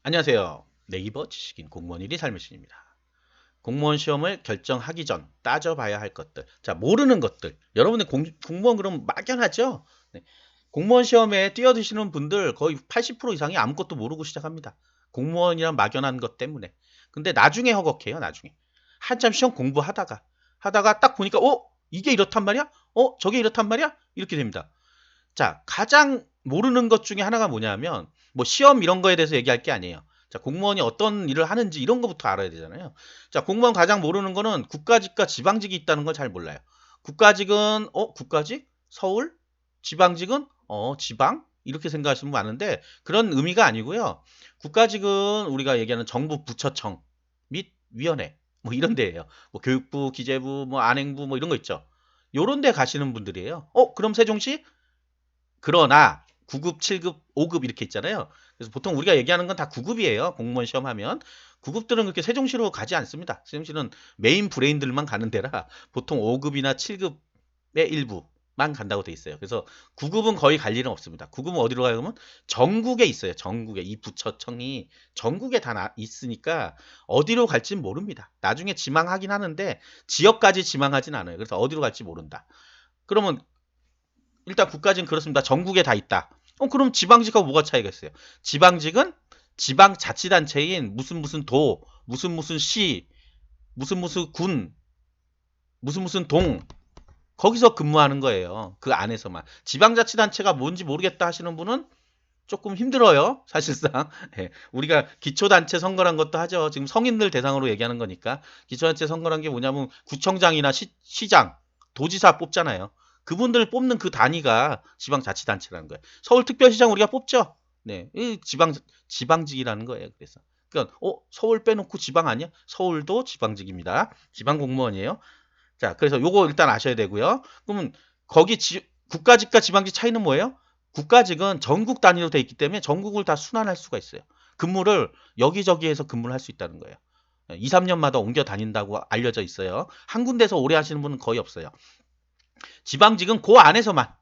안녕하세요. 네이버 지식인 공무원 1위 삶의 신입니다. 공무원 시험을 결정하기 전 따져봐야 할 것들. 자, 모르는 것들. 여러분의 공무원 그럼 막연하죠? 네. 공무원 시험에 뛰어드시는 분들 거의 80% 이상이 아무것도 모르고 시작합니다. 공무원이란 막연한 것 때문에. 근데 나중에 허걱해요, 나중에. 한참 시험 하다가 딱 보니까, 이게 이렇단 말이야? 저게 이렇단 말이야? 이렇게 됩니다. 자, 가장 모르는 것 중에 하나가 뭐냐면, 뭐 시험 이런 거에 대해서 얘기할 게 아니에요. 자, 공무원이 어떤 일을 하는지 이런 거부터 알아야 되잖아요. 자, 공무원 가장 모르는 거는 국가직과 지방직이 있다는 걸 잘 몰라요. 국가직은, 국가직? 서울? 지방직은, 지방? 이렇게 생각하시는 분 많은데, 그런 의미가 아니고요. 국가직은 우리가 얘기하는 정부 부처청 및 위원회, 뭐 이런 데예요. 뭐 교육부, 기재부, 뭐 안행부, 뭐 이런 거 있죠. 요런 데 가시는 분들이에요. 그럼 세종시? 그러나 9급, 7급, 5급 이렇게 있잖아요. 그래서 보통 우리가 얘기하는 건 다 9급이에요. 공무원 시험하면. 9급들은 그렇게 세종시로 가지 않습니다. 세종시는 메인 브레인들만 가는 데라 보통 5급이나 7급의 일부만 간다고 돼 있어요. 그래서 9급은 거의 갈 일은 없습니다. 9급은 어디로 가요? 그러면 전국에 있어요. 전국에. 이 부처청이 전국에 다 있으니까 어디로 갈지는 모릅니다. 나중에 지망하긴 하는데 지역까지 지망하진 않아요. 그래서 어디로 갈지 모른다. 그러면 일단 국가직은 그렇습니다. 전국에 다 있다. 그럼 지방직하고 뭐가 차이가 있어요? 지방직은 지방자치단체인 무슨 도, 무슨 시, 무슨 군, 무슨 동, 거기서 근무하는 거예요. 그 안에서만. 지방자치단체가 뭔지 모르겠다 하시는 분은 조금 힘들어요. 사실상. 예, 우리가 기초단체 선거란 것도 하죠. 지금 성인들 대상으로 얘기하는 거니까. 기초단체 선거란 게 뭐냐면 구청장이나 시장, 도지사 뽑잖아요. 그분들 뽑는 그 단위가 지방자치단체라는 거예요. 서울특별시장 우리가 뽑죠. 네, 이 지방직이라는 거예요. 그래서. 그러니까 서울 빼놓고 지방 아니야? 서울도 지방직입니다. 지방 공무원이에요. 자, 그래서 요거 일단 아셔야 되고요. 그러면 거기 국가직과 지방직 차이는 뭐예요? 국가직은 전국 단위로 돼 있기 때문에 전국을 다 순환할 수가 있어요. 근무를 여기저기에서 근무를 할 수 있다는 거예요. 2, 3년마다 옮겨 다닌다고 알려져 있어요. 한 군데서 오래 하시는 분은 거의 없어요. 지방직은 그 안에서만.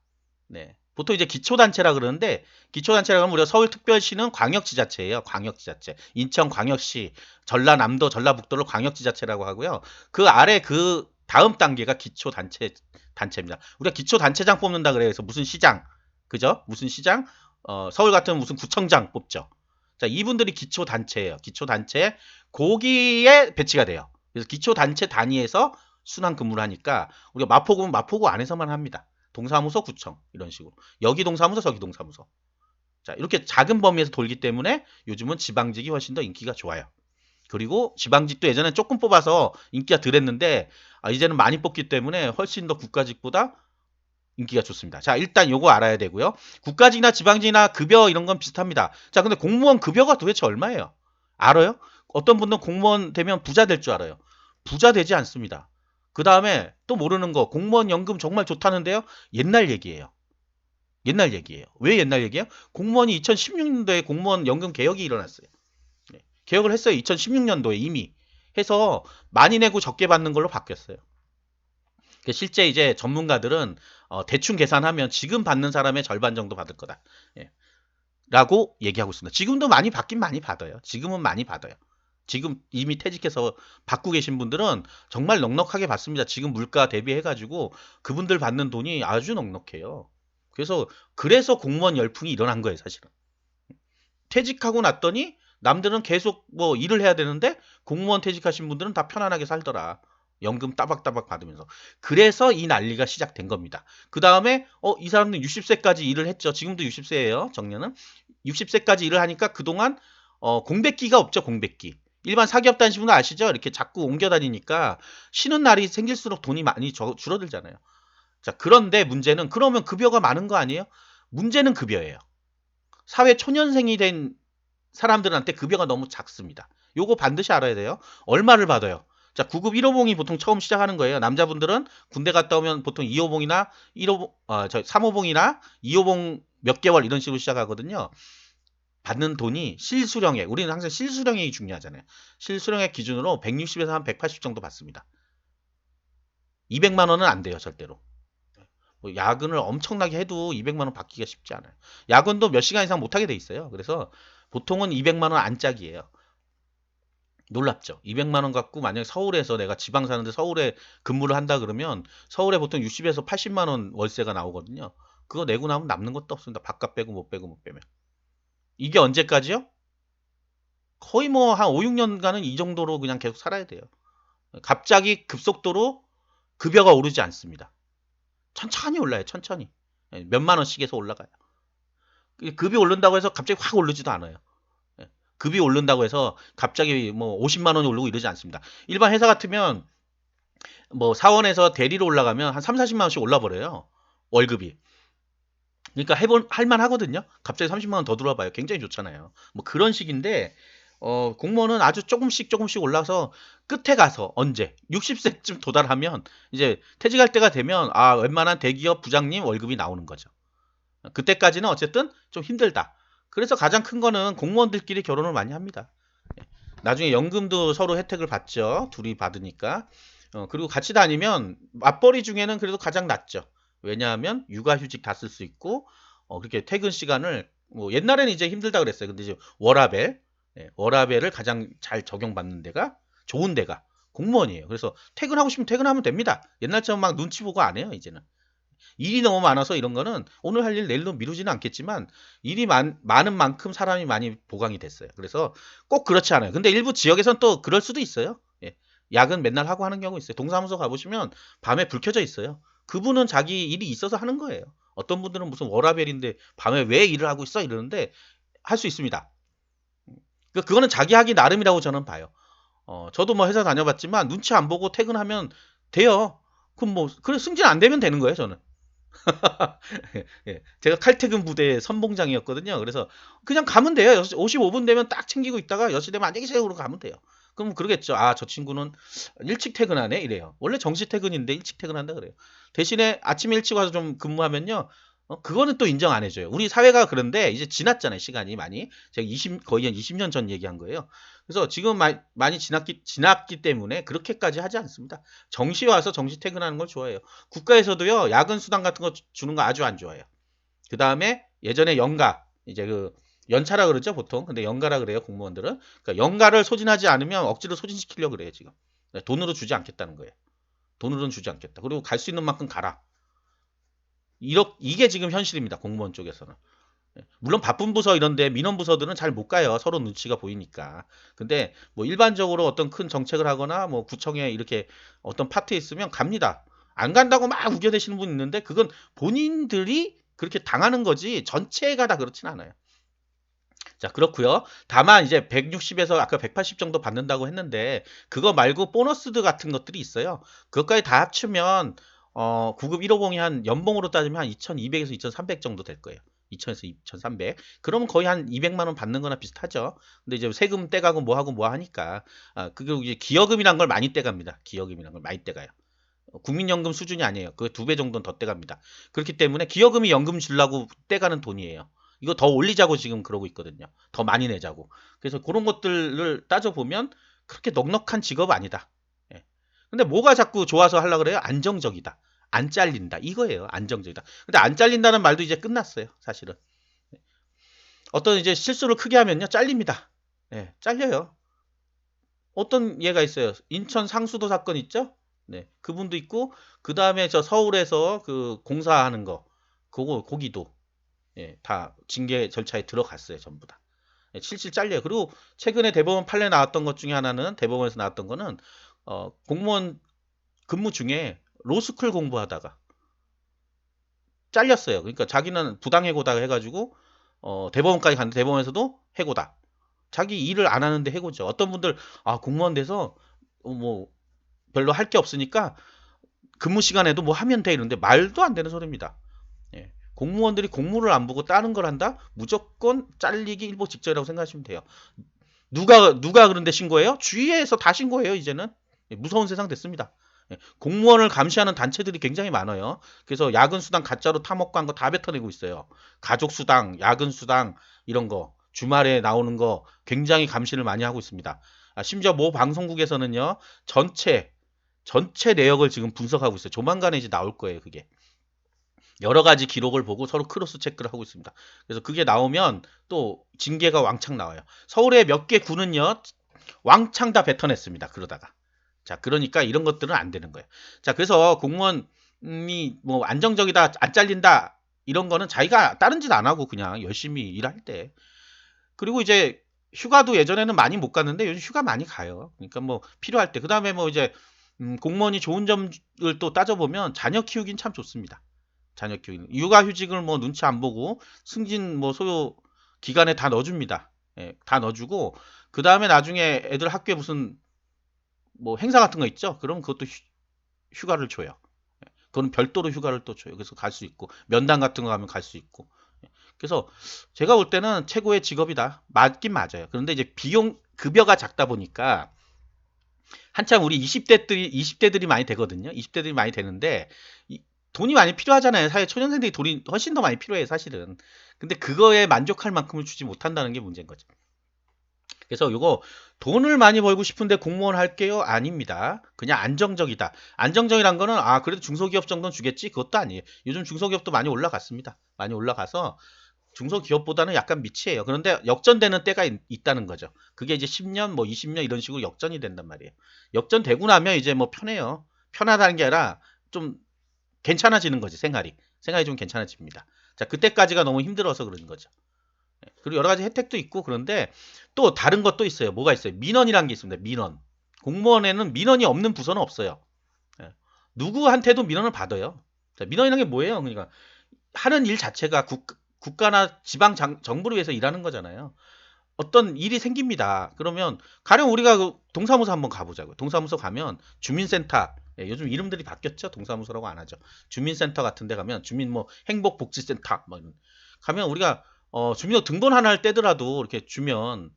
네. 보통 이제 기초단체라 그러는데 기초단체라고 하면 우리가 서울특별시는 광역지자체예요. 광역지자체. 인천광역시, 전라남도, 전라북도를 광역지자체라고 하고요. 그 아래 그 다음 단계가 단체입니다. 우리가 기초단체장 뽑는다 그래요. 그래서 무슨 시장, 그죠? 무슨 시장? 서울 같은 무슨 구청장 뽑죠. 자, 이분들이 기초단체예요. 기초단체 거기에 배치가 돼요. 그래서 기초단체 단위에서 순환 근무를 하니까 우리가 마포구면 마포구 안에서만 합니다. 동사무소, 구청 이런 식으로. 여기 동사무소, 저기 동사무소. 자, 이렇게 작은 범위에서 돌기 때문에 요즘은 지방직이 훨씬 더 인기가 좋아요. 그리고 지방직도 예전에 조금 뽑아서 인기가 덜했는데 이제는 많이 뽑기 때문에 훨씬 더 국가직보다 인기가 좋습니다. 자, 일단 요거 알아야 되고요. 국가직이나 지방직이나 급여 이런 건 비슷합니다. 자, 근데 공무원 급여가 도대체 얼마예요? 알아요? 어떤 분들은 공무원 되면 부자 될 줄 알아요. 부자 되지 않습니다. 그 다음에 또 모르는 거, 공무원 연금 정말 좋다는데요? 옛날 얘기예요. 옛날 얘기예요. 왜 옛날 얘기예요? 공무원이 2016년도에 공무원 연금 개혁이 일어났어요. 네. 개혁을 했어요. 2016년도에 이미. 해서 많이 내고 적게 받는 걸로 바뀌었어요. 실제 이제 전문가들은 대충 계산하면 지금 받는 사람의 절반 정도 받을 거다. 예. 라고 얘기하고 있습니다. 지금도 많이 받긴 많이 받아요. 지금은 많이 받아요. 지금 이미 퇴직해서 받고 계신 분들은 정말 넉넉하게 받습니다. 지금 물가 대비해가지고 그분들 받는 돈이 아주 넉넉해요. 그래서 공무원 열풍이 일어난 거예요, 사실은. 퇴직하고 났더니 남들은 계속 뭐 일을 해야 되는데 공무원 퇴직하신 분들은 다 편안하게 살더라. 연금 따박따박 받으면서. 그래서 이 난리가 시작된 겁니다. 그 다음에 이 사람들 60세까지 일을 했죠. 지금도 60세예요. 정년은. 60세까지 일을 하니까 그동안 공백기가 없죠. 공백기. 일반 사기업 다니시는 분 아시죠? 이렇게 자꾸 옮겨 다니니까 쉬는 날이 생길수록 돈이 많이 줄어들잖아요. 자, 그런데 문제는 그러면 급여가 많은 거 아니에요? 문제는 급여예요. 사회 초년생이 된 사람들한테 급여가 너무 작습니다. 요거 반드시 알아야 돼요. 얼마를 받아요? 자, 9급 1호봉이 보통 처음 시작하는 거예요. 남자분들은 군대 갔다 오면 보통 2호봉이나 1호봉, 3호봉이나 2호봉 몇 개월 이런 식으로 시작하거든요. 받는 돈이 실수령액, 우리는 항상 실수령액이 중요하잖아요. 실수령액 기준으로 160에서 한 180 정도 받습니다. 200만 원은 안 돼요, 절대로. 뭐 야근을 엄청나게 해도 200만 원 받기가 쉽지 않아요. 야근도 몇 시간 이상 못 하게 돼 있어요. 그래서 보통은 200만 원 안짝이에요. 놀랍죠. 200만 원 갖고 만약에 서울에서 내가 지방 사는데 서울에 근무를 한다 그러면 서울에 보통 60에서 80만 원 월세가 나오거든요. 그거 내고 나면 남는 것도 없습니다. 밥값 빼고 못 빼고 못 빼면. 이게 언제까지요? 거의 뭐 한 5, 6년간은 이 정도로 그냥 계속 살아야 돼요. 갑자기 급속도로 급여가 오르지 않습니다. 천천히 올라요. 천천히. 몇만 원씩 해서 올라가요. 급이 오른다고 해서 갑자기 확 오르지도 않아요. 급이 오른다고 해서 갑자기 뭐 50만 원이 오르고 이러지 않습니다. 일반 회사 같으면 뭐 사원에서 대리로 올라가면 한 3, 40만 원씩 올라 버려요. 월급이. 그러니까 할만 하거든요. 갑자기 30만 원 더 들어와 봐요. 굉장히 좋잖아요. 뭐 그런 식인데 공무원은 아주 조금씩 조금씩 올라서 끝에 가서 언제 60세쯤 도달하면 이제 퇴직할 때가 되면 웬만한 대기업 부장님 월급이 나오는 거죠. 그때까지는 어쨌든 좀 힘들다. 그래서 가장 큰 거는 공무원들끼리 결혼을 많이 합니다. 나중에 연금도 서로 혜택을 받죠. 둘이 받으니까. 그리고 같이 다니면 맞벌이 중에는 그래도 가장 낫죠. 왜냐하면 육아휴직 다 쓸 수 있고 그렇게 퇴근 시간을 뭐 옛날에는 이제 힘들다 그랬어요. 근데 이제 워라밸, 워라밸을 가장 잘 적용받는 데가 좋은 데가 공무원이에요. 그래서 퇴근하고 싶으면 퇴근하면 됩니다. 옛날처럼 막 눈치 보고 안 해요, 이제는. 일이 너무 많아서 이런 거는 오늘 할 일 내일로 미루지는 않겠지만 일이 많은 만큼 사람이 많이 보강이 됐어요. 그래서 꼭 그렇지 않아요. 근데 일부 지역에선 또 그럴 수도 있어요. 예. 야근 맨날 하고 하는 경우 있어요. 동사무소 가보시면 밤에 불 켜져 있어요. 그분은 자기 일이 있어서 하는 거예요. 어떤 분들은 무슨 워라밸인데 밤에 왜 일을 하고 있어 이러는데 할 수 있습니다. 그거는 자기 하기 나름이라고 저는 봐요. 저도 뭐 회사 다녀봤지만 눈치 안 보고 퇴근하면 돼요. 그럼 뭐 그래 승진 안 되면 되는 거예요, 저는. 예. 제가 칼퇴근 부대 선봉장이었거든요. 그래서 그냥 가면 돼요. 6시 55분 되면 딱 챙기고 있다가 6시 되면 안녕히 계세요. 그러고 가면 돼요. 그럼 그러겠죠. 저 친구는 일찍 퇴근하네. 이래요. 원래 정시 퇴근인데 일찍 퇴근한다 그래요. 대신에 아침에 일찍 와서 좀 근무하면요. 그거는 또 인정 안 해줘요. 우리 사회가 그런데 이제 지났잖아요. 시간이 많이. 제가 거의 한 20년 전 얘기한 거예요. 그래서 지금 많이 지났기 때문에 그렇게까지 하지 않습니다. 정시 와서 정시 퇴근하는 걸 좋아해요. 국가에서도요, 야근 수당 같은 거 주는 거 아주 안 좋아해요. 그 다음에 예전에 연가, 이제 연차라 그러죠, 보통. 근데 연가라 그래요, 공무원들은. 그러니까 연가를 소진하지 않으면 억지로 소진시키려고 그래요, 지금. 돈으로 주지 않겠다는 거예요. 돈으로는 주지 않겠다. 그리고 갈 수 있는 만큼 가라. 이게 지금 현실입니다, 공무원 쪽에서는. 물론 바쁜 부서 이런데 민원 부서들은 잘 못 가요. 서로 눈치가 보이니까. 근데 뭐 일반적으로 어떤 큰 정책을 하거나 뭐 구청에 이렇게 어떤 파트에 있으면 갑니다. 안 간다고 막 우겨대시는 분 있는데 그건 본인들이 그렇게 당하는 거지 전체가 다 그렇진 않아요. 자, 그렇고요. 다만 이제 160에서 아까 180 정도 받는다고 했는데 그거 말고 보너스드 같은 것들이 있어요. 그것까지 다 합치면 구급 150이 한 연봉으로 따지면 한 2200에서 2300 정도 될 거예요. 2000에서 2300. 그러면 거의 한 200만 원 받는 거나 비슷하죠. 근데 이제 세금 떼가고 뭐 하고 뭐 하니까 그리고 이제 기여금이란 걸 많이 떼갑니다. 기여금이란 걸 많이 떼가요. 국민연금 수준이 아니에요. 그 2배 정도는 더 떼갑니다. 그렇기 때문에 기여금이 연금 주려고 떼가는 돈이에요. 이거 더 올리자고 지금 그러고 있거든요. 더 많이 내자고. 그래서 그런 것들을 따져보면 그렇게 넉넉한 직업 아니다. 예. 근데 뭐가 자꾸 좋아서 하려고 그래요? 안정적이다. 안 잘린다. 이거예요. 안정적이다. 근데 안 잘린다는 말도 이제 끝났어요. 사실은. 어떤 이제 실수를 크게 하면요. 잘립니다. 예, 잘려요. 어떤 예가 있어요. 인천 상수도 사건 있죠? 네, 그분도 있고 그 다음에 저 서울에서 그 공사하는 거 그거 거기도 다 징계 절차에 들어갔어요 전부 다. 실실 잘려요. 그리고 최근에 대법원 판례 나왔던 것 중에 하나는 대법원에서 나왔던 거는 공무원 근무 중에 로스쿨 공부하다가 잘렸어요. 그러니까 자기는 부당해고다 해가지고 대법원까지 갔는데 대법원에서도 해고다. 자기 일을 안 하는데 해고죠. 어떤 분들 공무원 돼서 뭐 별로 할 게 없으니까 근무 시간에도 뭐 하면 돼 이러는데 말도 안 되는 소리입니다. 예. 공무원들이 공무를 안 보고 다른 걸 한다? 무조건 잘리기 일보 직전이라고 생각하시면 돼요. 누가 그런데 신고해요? 주위에서 다 신고해요, 이제는. 예, 무서운 세상 됐습니다. 예, 공무원을 감시하는 단체들이 굉장히 많아요. 그래서 야근 수당 가짜로 타먹고 한 거 다 뱉어내고 있어요. 가족 수당, 야근 수당 이런 거 주말에 나오는 거 굉장히 감시를 많이 하고 있습니다. 심지어 모 방송국에서는요. 전체 내역을 지금 분석하고 있어요. 조만간에 이제 나올 거예요, 그게. 여러 가지 기록을 보고 서로 크로스 체크를 하고 있습니다. 그래서 그게 나오면 또 징계가 왕창 나와요. 서울의 몇 개 구는요, 왕창 다 뱉어냈습니다. 그러다가. 자, 그러니까 이런 것들은 안 되는 거예요. 자, 그래서 공무원이 뭐 안정적이다, 안 잘린다, 이런 거는 자기가 다른 짓 안 하고 그냥 열심히 일할 때. 그리고 이제 휴가도 예전에는 많이 못 갔는데 요즘 휴가 많이 가요. 그러니까 뭐 필요할 때. 그 다음에 뭐 이제 공무원이 좋은 점을 또 따져보면 자녀 키우긴 참 좋습니다. 자녀 키우기. 육아휴직을 뭐 눈치 안 보고 승진 뭐 소요 기간에 다 넣어줍니다. 예, 다 넣어주고 그 다음에 나중에 애들 학교에 무슨 뭐 행사 같은 거 있죠? 그럼 그것도 휴가를 줘요. 그건 별도로 휴가를 또 줘요. 그래서 갈 수 있고 면담 같은 거 가면 갈 수 있고. 그래서 제가 볼 때는 최고의 직업이다. 맞긴 맞아요. 그런데 이제 비용 급여가 작다 보니까 한참 우리 20대들이 많이 되거든요. 20대들이 많이 되는데 돈이 많이 필요하잖아요. 사회 초년생들이 돈이 훨씬 더 많이 필요해요, 사실은. 근데 그거에 만족할 만큼을 주지 못한다는 게 문제인 거죠. 그래서 요거 돈을 많이 벌고 싶은데 공무원 할게요? 아닙니다. 그냥 안정적이다. 안정적이란 거는 아 그래도 중소기업 정도는 주겠지? 그것도 아니에요. 요즘 중소기업도 많이 올라갔습니다. 많이 올라가서 중소기업보다는 약간 미치예요. 그런데 역전되는 때가 있다는 거죠. 그게 이제 10년, 뭐 20년 이런 식으로 역전이 된단 말이에요. 역전되고 나면 이제 뭐 편해요. 편하다는 게 아니라 좀 괜찮아지는 거지, 생활이. 생활이 좀 괜찮아집니다. 자, 그때까지가 너무 힘들어서 그런 거죠. 그리고 여러 가지 혜택도 있고 그런데 또 다른 것도 있어요. 뭐가 있어요? 민원이라는 게 있습니다. 민원. 공무원에는 민원이 없는 부서는 없어요. 예. 누구한테도 민원을 받아요. 자, 민원이라는 게 뭐예요? 그러니까 하는 일 자체가 국가나 지방 정부를 위해서 일하는 거잖아요. 어떤 일이 생깁니다. 그러면 가령 우리가 그 동사무소 한번 가보자고요. 동사무소 가면 주민센터, 예, 요즘 이름들이 바뀌었죠. 동사무소라고 안 하죠. 주민센터 같은 데 가면 주민 뭐 행복복지센터 뭐 가면 우리가 주민등 등본하나 떼더라도 이렇게 주면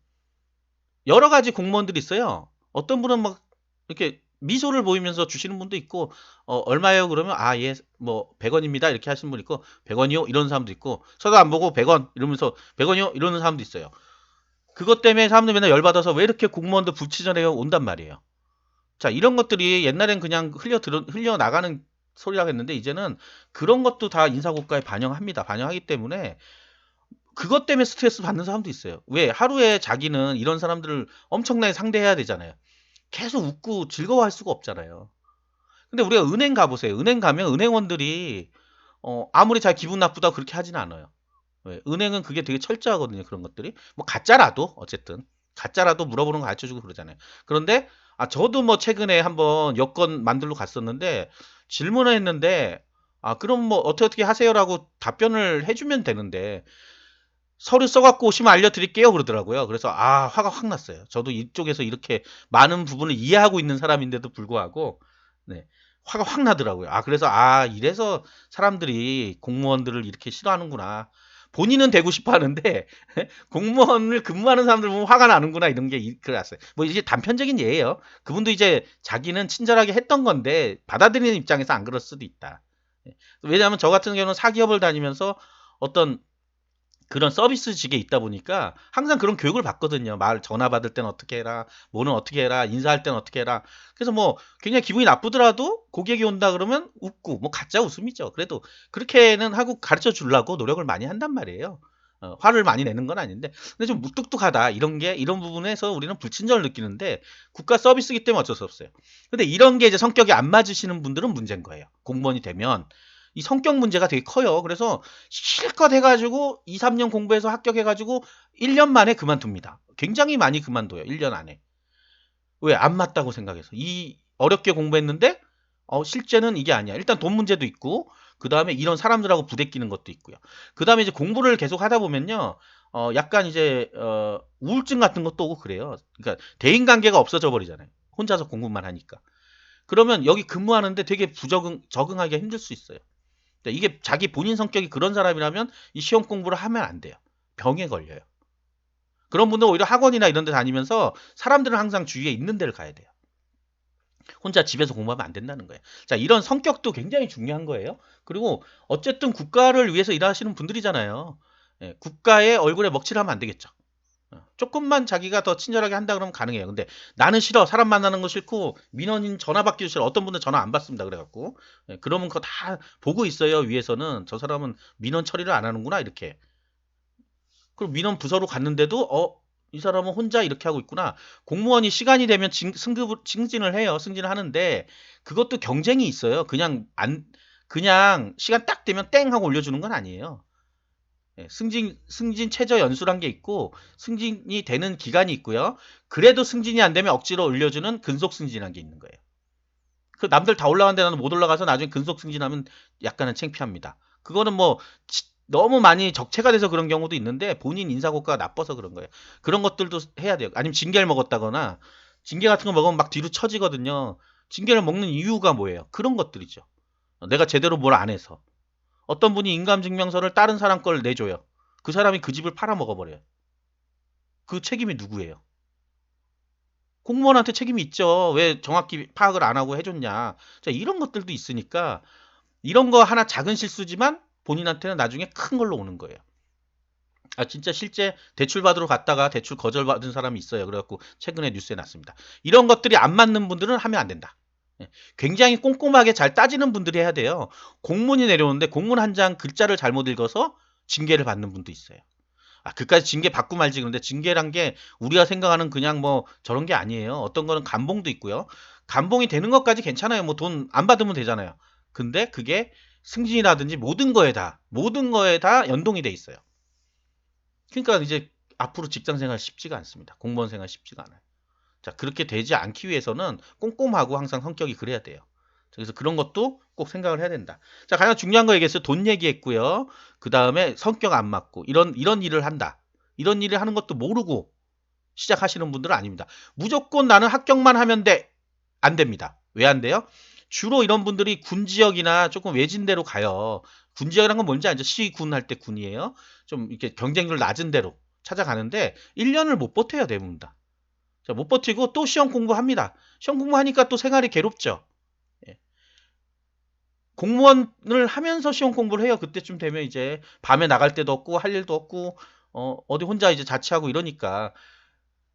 여러 가지 공무원들이 있어요. 어떤 분은 막 이렇게 미소를 보이면서 주시는 분도 있고 얼마예요? 그러면 아, 예, 뭐 100원입니다. 이렇게 하시는 분 있고 100원이요? 이런 사람도 있고 서도 안 보고 100원 이러면서 100원이요? 이러는 사람도 있어요. 그것 때문에 사람들 맨날 열받아서 왜 이렇게 공무원들 불친절해요? 온단 말이에요. 자, 이런 것들이 옛날엔 그냥 흘려나가는 소리라고 했는데 이제는 그런 것도 다 인사고과에 반영합니다. 반영하기 때문에 그것 때문에 스트레스 받는 사람도 있어요. 왜? 하루에 자기는 이런 사람들을 엄청나게 상대해야 되잖아요. 계속 웃고 즐거워할 수가 없잖아요. 근데 우리가 은행 가보세요. 은행 가면 은행원들이 아무리 잘 기분 나쁘다고 그렇게 하진 않아요. 왜? 은행은 그게 되게 철저하거든요. 그런 것들이. 뭐 가짜라도 어쨌든 가짜라도 물어보는 거 가르쳐주고 그러잖아요. 그런데 저도 뭐 최근에 한번 여권 만들러 갔었는데 질문을 했는데 그럼 뭐 어떻게 하세요라고 답변을 해주면 되는데 서류 써갖고 오시면 알려드릴게요 그러더라고요. 그래서 화가 확 났어요. 저도 이쪽에서 이렇게 많은 부분을 이해하고 있는 사람인데도 불구하고 네, 화가 확 나더라고요. 그래서 이래서 사람들이 공무원들을 이렇게 싫어하는구나. 본인은 되고 싶어 하는데 공무원을 근무하는 사람들 보면 화가 나는구나 이런 게 그랬어요. 뭐 이제 단편적인 예예요. 그분도 이제 자기는 친절하게 했던 건데 받아들이는 입장에서 안 그럴 수도 있다. 왜냐하면 저 같은 경우는 사기업을 다니면서 어떤 그런 서비스직에 있다 보니까 항상 그런 교육을 받거든요. 말 전화 받을 때는 어떻게 해라, 뭐는 어떻게 해라, 인사할 때는 어떻게 해라. 그래서 뭐 굉장히 기분이 나쁘더라도 고객이 온다 그러면 웃고 뭐 가짜 웃음이죠. 그래도 그렇게는 하고 가르쳐 주려고 노력을 많이 한단 말이에요. 화를 많이 내는 건 아닌데 근데 좀 무뚝뚝하다 이런 부분에서 우리는 불친절을 느끼는데 국가 서비스이기 때문에 어쩔 수 없어요. 근데 이런 게 이제 성격이 안 맞으시는 분들은 문제인 거예요. 공무원이 되면 이 성격 문제가 되게 커요. 그래서 실컷 해가지고 2, 3년 공부해서 합격해가지고 1년 만에 그만둡니다. 굉장히 많이 그만둬요. 1년 안에. 왜? 안 맞다고 생각해서. 이 어렵게 공부했는데 실제는 이게 아니야. 일단 돈 문제도 있고 그 다음에 이런 사람들하고 부대끼는 것도 있고요. 그 다음에 이제 공부를 계속 하다 보면요. 약간 이제 우울증 같은 것도 오고 그래요. 그러니까 대인관계가 없어져 버리잖아요. 혼자서 공부만 하니까. 그러면 여기 근무하는데 되게 적응하기가 힘들 수 있어요. 이게 자기 본인 성격이 그런 사람이라면 이 시험 공부를 하면 안 돼요. 병에 걸려요. 그런 분들은 오히려 학원이나 이런 데 다니면서 사람들은 항상 주위에 있는 데를 가야 돼요. 혼자 집에서 공부하면 안 된다는 거예요. 자, 이런 성격도 굉장히 중요한 거예요. 그리고 어쨌든 국가를 위해서 일하시는 분들이잖아요. 예, 국가의 얼굴에 먹칠하면 안 되겠죠. 조금만 자기가 더 친절하게 한다 그러면 가능해요. 근데 나는 싫어. 사람 만나는 거 싫고 민원인 전화 받기도 싫어. 어떤 분들 전화 안 받습니다. 그래갖고 그러면 그거 다 보고 있어요. 위에서는 저 사람은 민원 처리를 안 하는구나 이렇게. 그리고 민원 부서로 갔는데도 이 사람은 혼자 이렇게 하고 있구나. 공무원이 시간이 되면 승진을 해요. 승진을 하는데 그것도 경쟁이 있어요. 그냥 시간 딱 되면 땡 하고 올려주는 건 아니에요. 승진 최저 연수란 게 있고 승진이 되는 기간이 있고요. 그래도 승진이 안 되면 억지로 올려주는 근속 승진한 게 있는 거예요. 그 남들 다 올라갔는데 나는 못 올라가서 나중에 근속 승진하면 약간은 창피합니다. 그거는 뭐 너무 많이 적체가 돼서 그런 경우도 있는데 본인 인사고과가 나빠서 그런 거예요. 그런 것들도 해야 돼요. 아니면 징계를 먹었다거나 징계 같은 거 먹으면 막 뒤로 처지거든요. 징계를 먹는 이유가 뭐예요? 그런 것들이죠. 내가 제대로 뭘 안 해서. 어떤 분이 인감증명서를 다른 사람 걸 내줘요. 그 사람이 그 집을 팔아먹어버려요. 그 책임이 누구예요? 공무원한테 책임이 있죠. 왜 정확히 파악을 안 하고 해줬냐. 자, 이런 것들도 있으니까 이런 거 하나 작은 실수지만 본인한테는 나중에 큰 걸로 오는 거예요. 아, 진짜 실제 대출 받으러 갔다가 대출 거절받은 사람이 있어요. 그래갖고 최근에 뉴스에 났습니다. 이런 것들이 안 맞는 분들은 하면 안 된다. 예, 굉장히 꼼꼼하게 잘 따지는 분들이 해야 돼요. 공문이 내려오는데 공문 한 장 글자를 잘못 읽어서 징계를 받는 분도 있어요. 아, 그까지 징계 받고 말지. 그런데 징계란 게 우리가 생각하는 그냥 뭐 저런 게 아니에요. 어떤 거는 감봉도 있고요. 감봉이 되는 것까지 괜찮아요. 뭐 돈 안 받으면 되잖아요. 근데 그게 승진이라든지 모든 거에 다 연동이 돼 있어요. 그러니까 이제 앞으로 직장 생활 쉽지가 않습니다. 공무원 생활 쉽지가 않아요. 자, 그렇게 되지 않기 위해서는 꼼꼼하고 항상 성격이 그래야 돼요. 그래서 그런 것도 꼭 생각을 해야 된다. 자, 가장 중요한 거 얘기했어요. 돈 얘기했고요. 그 다음에 성격 안 맞고 이런 일을 한다. 이런 일을 하는 것도 모르고 시작하시는 분들은 아닙니다. 무조건 나는 합격만 하면 돼. 안 됩니다. 왜 안 돼요? 주로 이런 분들이 군 지역이나 조금 외진데로 가요. 군 지역이란 건 뭔지 알죠? 시군 할 때 군이에요. 좀 이렇게 경쟁률 낮은 데로 찾아가는데 1년을 못 버텨요, 대부분 다. 자, 못 버티고 또 시험 공부합니다. 시험 공부하니까 또 생활이 괴롭죠. 예. 공무원을 하면서 시험 공부를 해요. 그때쯤 되면 이제 밤에 나갈 데도 없고 할 일도 없고 어디 혼자 이제 자취하고 이러니까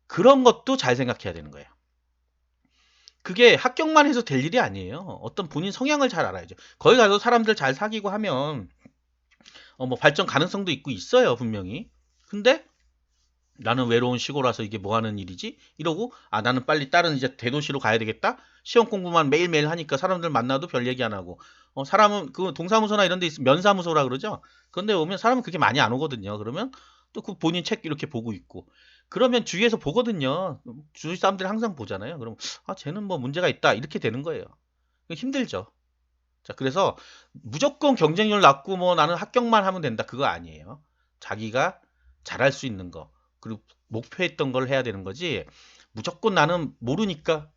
그런 것도 잘 생각해야 되는 거예요. 그게 합격만 해서 될 일이 아니에요. 어떤 본인 성향을 잘 알아야죠. 거기 가서 사람들 잘 사귀고 하면 뭐 발전 가능성도 있고 있어요, 분명히. 근데 나는 외로운 시골 와서 이게 뭐 하는 일이지? 이러고 나는 빨리 다른 이제 대도시로 가야 되겠다. 시험 공부만 매일매일 하니까 사람들 만나도 별 얘기 안 하고 사람은 그 동사무소나 이런 데 있으면 면사무소라 그러죠. 그런데 오면 사람은 그렇게 많이 안 오거든요. 그러면 또 그 본인 책 이렇게 보고 있고 그러면 주위에서 보거든요. 주위 사람들이 항상 보잖아요. 그럼 쟤는 뭐 문제가 있다 이렇게 되는 거예요. 힘들죠. 자, 그래서 무조건 경쟁률 낮고 뭐 나는 합격만 하면 된다 그거 아니에요. 자기가 잘할 수 있는 거 그리고 목표했던 걸 해야 되는 거지. 무조건 나는 모르니까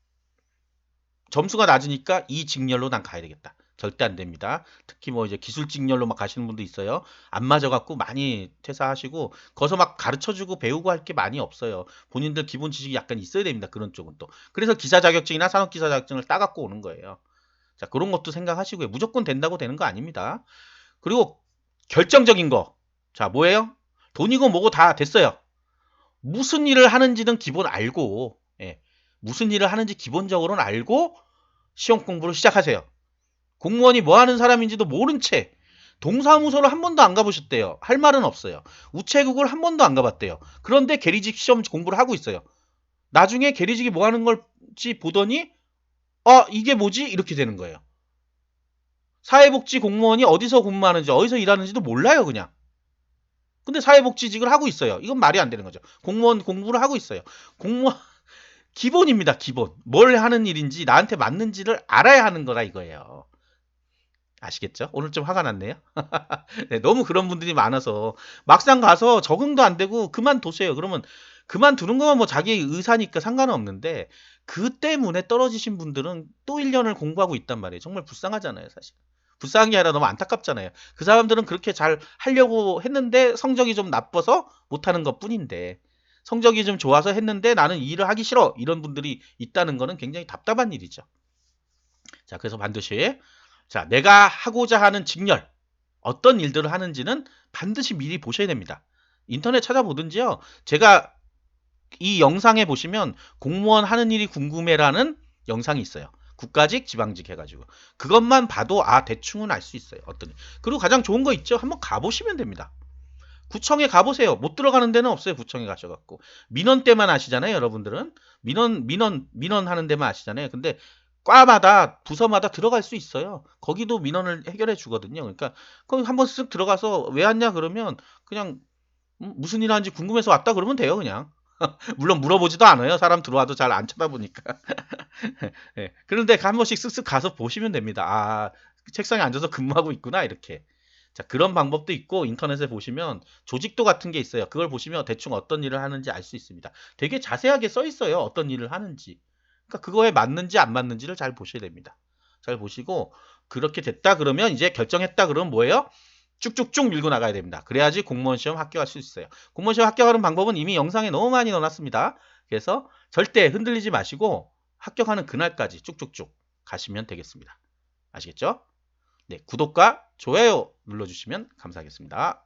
점수가 낮으니까 이 직렬로 난 가야 되겠다. 절대 안 됩니다. 특히 뭐 이제 기술 직렬로 막 가시는 분도 있어요. 안 맞아갖고 많이 퇴사하시고 거기서 막 가르쳐주고 배우고 할 게 많이 없어요. 본인들 기본 지식이 약간 있어야 됩니다. 그런 쪽은 또. 그래서 기사 자격증이나 산업 기사 자격증을 따갖고 오는 거예요. 자, 그런 것도 생각하시고요. 무조건 된다고 되는 거 아닙니다. 그리고 결정적인 거. 자, 뭐예요? 돈이고 뭐고 다 됐어요. 무슨 일을 하는지는 기본 알고, 무슨 일을 하는지 기본적으로는 알고 시험 공부를 시작하세요. 공무원이 뭐 하는 사람인지도 모른 채 동사무소를 한 번도 안 가보셨대요. 할 말은 없어요. 우체국을 한 번도 안 가봤대요. 그런데 계리직 시험 공부를 하고 있어요. 나중에 계리직이 뭐 하는 걸지 보더니 이게 뭐지? 이렇게 되는 거예요. 사회복지 공무원이 어디서 근무하는지 어디서 일하는지도 몰라요 그냥. 근데 사회복지직을 하고 있어요. 이건 말이 안 되는 거죠. 공무원 공부를 하고 있어요. 공무원 기본입니다. 기본. 뭘 하는 일인지 나한테 맞는지를 알아야 하는 거라 이거예요. 아시겠죠? 오늘 좀 화가 났네요. 네, 너무 그런 분들이 많아서 막상 가서 적응도 안 되고 그만두세요. 그러면 그만두는 건 뭐 자기 의사니까 상관은 없는데 그 때문에 떨어지신 분들은 또 1년을 공부하고 있단 말이에요. 정말 불쌍하잖아요, 사실. 불쌍한 게 아니라 너무 안타깝잖아요. 그 사람들은 그렇게 잘 하려고 했는데 성적이 좀 나빠서 못하는 것 뿐인데 성적이 좀 좋아서 했는데 나는 이 일을 하기 싫어. 이런 분들이 있다는 거는 굉장히 답답한 일이죠. 자, 그래서 반드시 내가 하고자 하는 직렬 어떤 일들을 하는지는 반드시 미리 보셔야 됩니다. 인터넷 찾아보든지요. 제가 이 영상에 보시면 공무원 하는 일이 궁금해라는 영상이 있어요. 국가직, 지방직 해가지고 그것만 봐도 대충은 알 수 있어요. 어떤 그리고 가장 좋은 거 있죠. 한번 가보시면 됩니다. 구청에 가보세요. 못 들어가는 데는 없어요. 구청에 가셔갖고 민원 때만 아시잖아요. 여러분들은 민원 하는 데만 아시잖아요. 근데 과마다 부서마다 들어갈 수 있어요. 거기도 민원을 해결해 주거든요. 그러니까 거기 한번 쓱 들어가서 왜 왔냐 그러면 그냥 무슨 일 하는지 궁금해서 왔다 그러면 돼요. 그냥 물론 물어보지도 않아요. 사람 들어와도 잘 안 쳐다보니까. 예. 그런데 한 번씩 쓱쓱 가서 보시면 됩니다. 책상에 앉아서 근무하고 있구나 이렇게. 자, 그런 방법도 있고 인터넷에 보시면 조직도 같은 게 있어요. 그걸 보시면 대충 어떤 일을 하는지 알 수 있습니다. 되게 자세하게 써 있어요. 어떤 일을 하는지. 그러니까 그거에 맞는지 안 맞는지를 잘 보셔야 됩니다. 잘 보시고 그렇게 됐다 그러면 이제 결정했다 그러면 뭐예요? 쭉쭉쭉 밀고 나가야 됩니다. 그래야지 공무원 시험 합격할 수 있어요. 공무원 시험 합격하는 방법은 이미 영상에 너무 많이 넣어놨습니다. 그래서 절대 흔들리지 마시고 합격하는 그날까지 쭉쭉쭉 가시면 되겠습니다. 아시겠죠? 네, 구독과 좋아요 눌러주시면 감사하겠습니다.